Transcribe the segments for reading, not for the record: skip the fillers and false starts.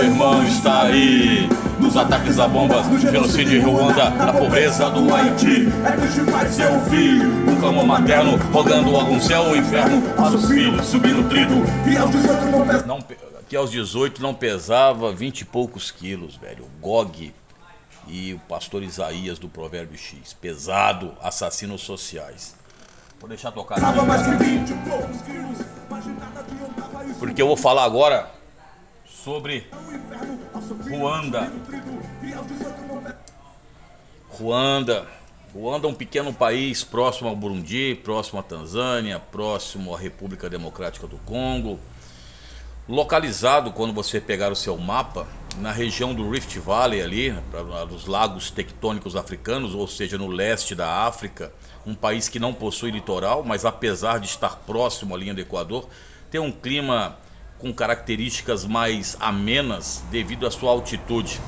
meu irmão está aí. Nos ataques a bombas, no genocídio em Ruanda, na pobreza do Haiti. É triste pai seu filho, um clamor materno, rogando algum céu ou inferno para os filhos subindo trido. E aos 18 não pesava. Que aos 18 não pesava 20 e poucos quilos, velho. O Gog e o pastor Isaías do Provérbio X. Pesado, assassinos sociais. Vou deixar tocar aqui, porque eu vou falar agora sobre Ruanda. Ruanda é um pequeno país próximo ao Burundi, próximo à Tanzânia, próximo à República Democrática do Congo, localizado, quando você pegar o seu mapa, na região do Rift Valley ali, dos lagos tectônicos africanos, ou seja, no leste da África, um país que não possui litoral, mas apesar de estar próximo à linha do Equador, tem um clima com características mais amenas devido à sua altitude.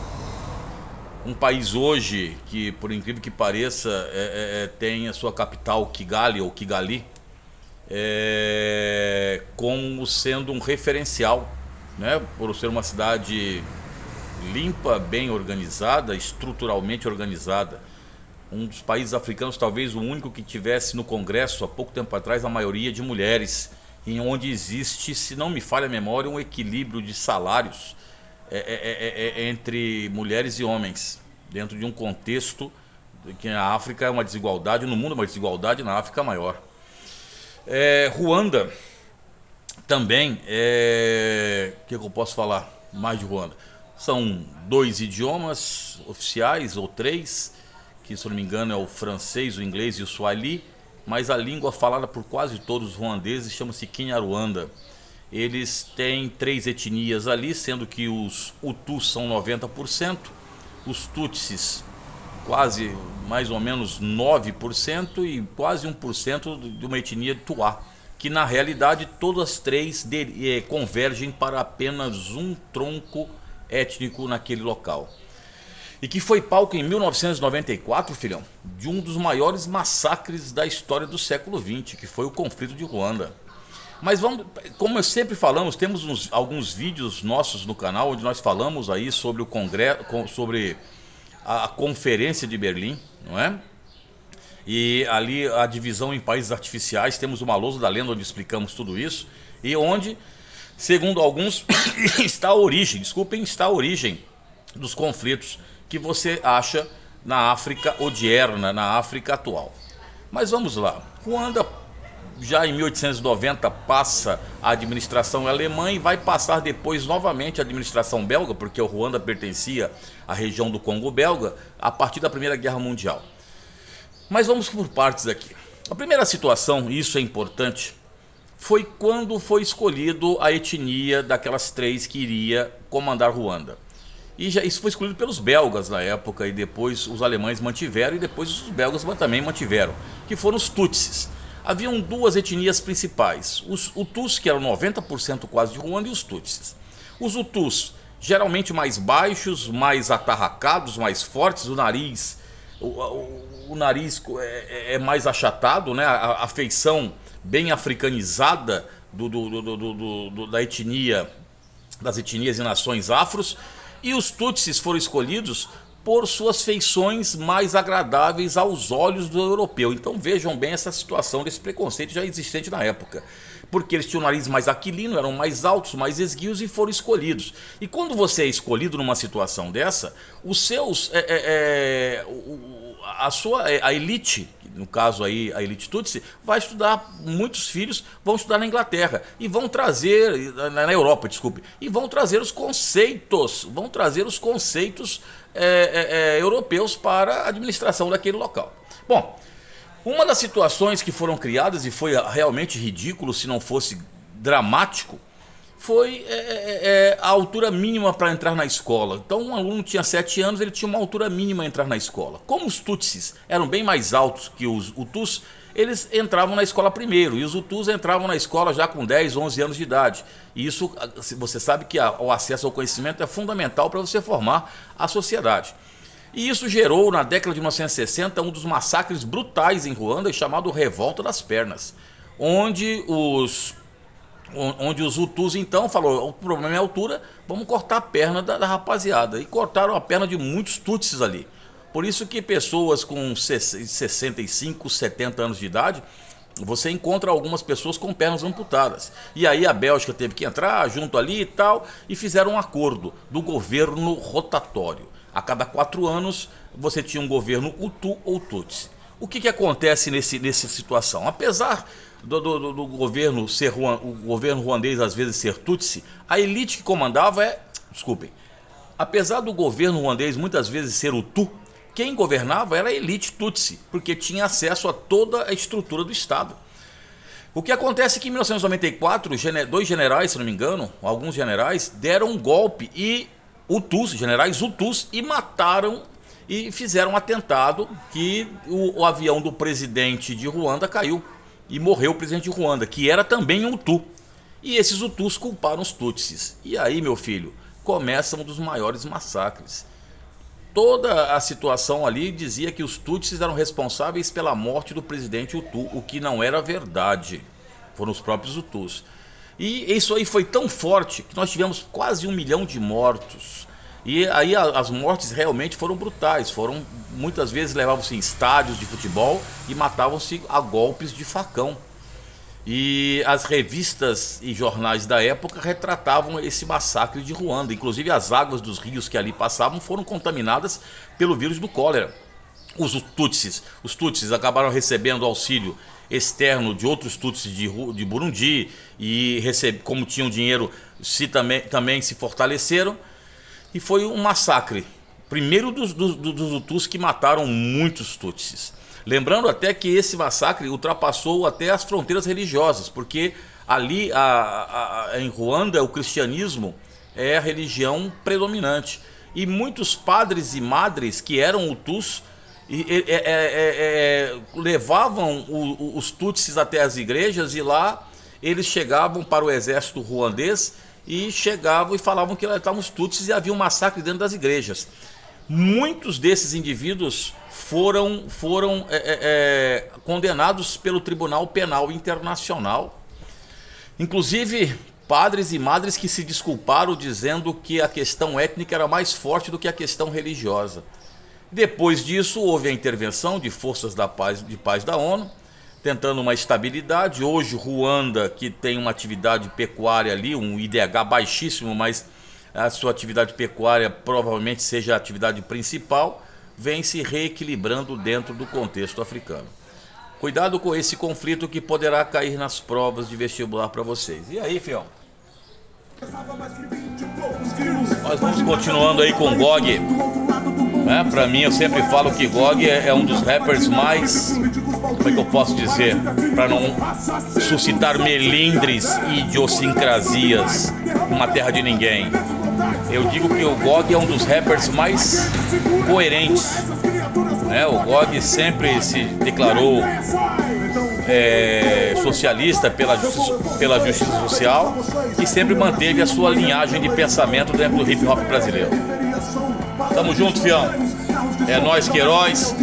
Um país hoje que, por incrível que pareça, tem a sua capital Kigali, ou Kigali, como sendo um referencial, né, por ser uma cidade limpa, bem organizada, estruturalmente organizada. Um dos países africanos, talvez o único que tivesse no Congresso, há pouco tempo atrás, a maioria de mulheres, em onde existe, se não me falha a memória, um equilíbrio de salários entre mulheres e homens, dentro de um contexto que na África é uma desigualdade, no mundo é uma desigualdade, na África maior. Ruanda também, o que eu posso falar mais de Ruanda? São 2 idiomas oficiais, ou 3, que se eu não me engano é o francês, o inglês e o swahili, mas a língua falada por quase todos os ruandeses chama-se Kinyarwanda. Eles têm 3 etnias ali, sendo que os Hutus são 90%, os Tutsis quase mais ou menos 9% e quase 1% de uma etnia Tuá, que na realidade todas as 3 convergem para apenas um tronco étnico naquele local. E que foi palco em 1994, filhão, de um dos maiores massacres da história do século XX, que foi o conflito de Ruanda. Mas vamos, como sempre falamos, temos alguns vídeos nossos no canal onde nós falamos aí sobre o congresso, sobre a Conferência de Berlim, não é? E ali a divisão em países artificiais, temos uma lousa da lenda onde explicamos tudo isso, e onde, segundo alguns, está a origem dos conflitos que você acha na África odierna, na África atual. Mas vamos lá. Ruanda, já em 1890, passa a administração alemã e vai passar depois novamente a administração belga, porque o Ruanda pertencia à região do Congo belga, a partir da Primeira Guerra Mundial. Mas vamos por partes aqui. A primeira situação, e isso é importante, foi quando foi escolhido a etnia daquelas 3 que iria comandar Ruanda. E isso foi escolhido pelos belgas na época, e depois os alemães mantiveram, e depois os belgas também mantiveram, que foram os Tutsis. Haviam 2 etnias principais, os Hutus, que eram 90% quase de Ruanda, e os Tutsis. Os Hutus, geralmente mais baixos, mais atarracados, mais fortes, o nariz é mais achatado, né? A feição bem africanizada da etnia, das etnias e nações afros. E os Tutsis foram escolhidos por suas feições mais agradáveis aos olhos do europeu. Então vejam bem essa situação desse preconceito já existente na época. Porque eles tinham o nariz mais aquilino, eram mais altos, mais esguios e foram escolhidos. E quando você é escolhido numa situação dessa, os seus, a elite, no caso aí a elite Tutsi, vai estudar, muitos filhos vão estudar na Inglaterra e vão trazer, na Europa, desculpe, e vão trazer os conceitos, europeus para a administração daquele local. Bom, uma das situações que foram criadas, e foi realmente ridículo se não fosse dramático, foi a altura mínima para entrar na escola. Então um aluno tinha 7 anos, ele tinha uma altura mínima a entrar na escola. Como os Tutsis eram bem mais altos que os Hutus, eles entravam na escola primeiro, e os Hutus entravam na escola já com 10, 11 anos de idade. E isso, você sabe que o acesso ao conhecimento é fundamental para você formar a sociedade. E isso gerou, na década de 1960, um dos massacres brutais em Ruanda, chamado Revolta das Pernas, onde os onde os Hutus então falou, o problema é a altura, vamos cortar a perna da rapaziada. E cortaram a perna de muitos Tutsis ali. Por isso que pessoas com 65, 70 anos de idade, você encontra algumas pessoas com pernas amputadas. E aí a Bélgica teve que entrar junto ali e tal, e fizeram um acordo do governo rotatório. A cada 4 anos você tinha um governo Hutu ou Tutsi. O que acontece nessa situação? Apesar do governo ser o governo ruandês às vezes ser Tutsi, a elite que comandava apesar do governo ruandês muitas vezes ser Hutu, quem governava era a elite Tutsi, porque tinha acesso a toda a estrutura do Estado. O que acontece é que em 1994, dois generais, se não me engano, alguns generais, deram um golpe e generais Hutus, e mataram e fizeram um atentado que o avião do presidente de Ruanda caiu e morreu o presidente de Ruanda, que era também um Hutu. E esses Hutus culparam os Tutsis. E aí, meu filho, começa um dos maiores massacres. Toda a situação ali dizia que os Tutsis eram responsáveis pela morte do presidente Hutu, o que não era verdade. Foram os próprios Hutus. E isso aí foi tão forte que nós tivemos quase 1 milhão de mortos. E aí as mortes realmente foram brutais. Muitas vezes levavam-se em estádios de futebol e matavam-se a golpes de facão. E as revistas e jornais da época retratavam esse massacre de Ruanda. Inclusive as águas dos rios que ali passavam foram contaminadas pelo vírus do cólera. Os Tutsis acabaram recebendo auxílio externo de outros Tutsis de Burundi, e como tinham dinheiro também se fortaleceram. E foi um massacre, primeiro dos Hutus, que mataram muitos Tutsis. Lembrando até que esse massacre ultrapassou até as fronteiras religiosas, porque ali em Ruanda o cristianismo é a religião predominante. E muitos padres e madres que eram Hutus levavam os Tutsis até as igrejas, e lá eles chegavam para o exército ruandês e chegavam e falavam que lá estavam os Tutsis, e havia um massacre dentro das igrejas. Muitos desses indivíduos foram condenados pelo Tribunal Penal Internacional. Inclusive padres e madres que se desculparam, dizendo que a questão étnica era mais forte do que a questão religiosa. Depois disso houve a intervenção de forças de paz da ONU, tentando uma estabilidade. Hoje Ruanda, que tem uma atividade pecuária ali, um IDH baixíssimo, mas a sua atividade pecuária provavelmente seja a atividade principal, vem se reequilibrando dentro do contexto africano. Cuidado com esse conflito que poderá cair nas provas de vestibular para vocês. E aí, fião? Nós vamos continuando aí com Gog. Pra mim, eu sempre falo que Gog é um dos rappers mais, como é que eu posso dizer, para não suscitar melindres e idiosincrasias numa terra de ninguém. Eu digo que o Gog é um dos rappers mais coerentes. O Gog sempre se declarou socialista pela justiça social, e sempre manteve a sua linhagem de pensamento dentro do hip hop brasileiro. Tamo junto, fião. É nós que heróis.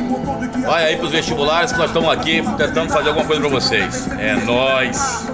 Vai aí pros vestibulares que nós estamos aqui tentando fazer alguma coisa pra vocês. É nós.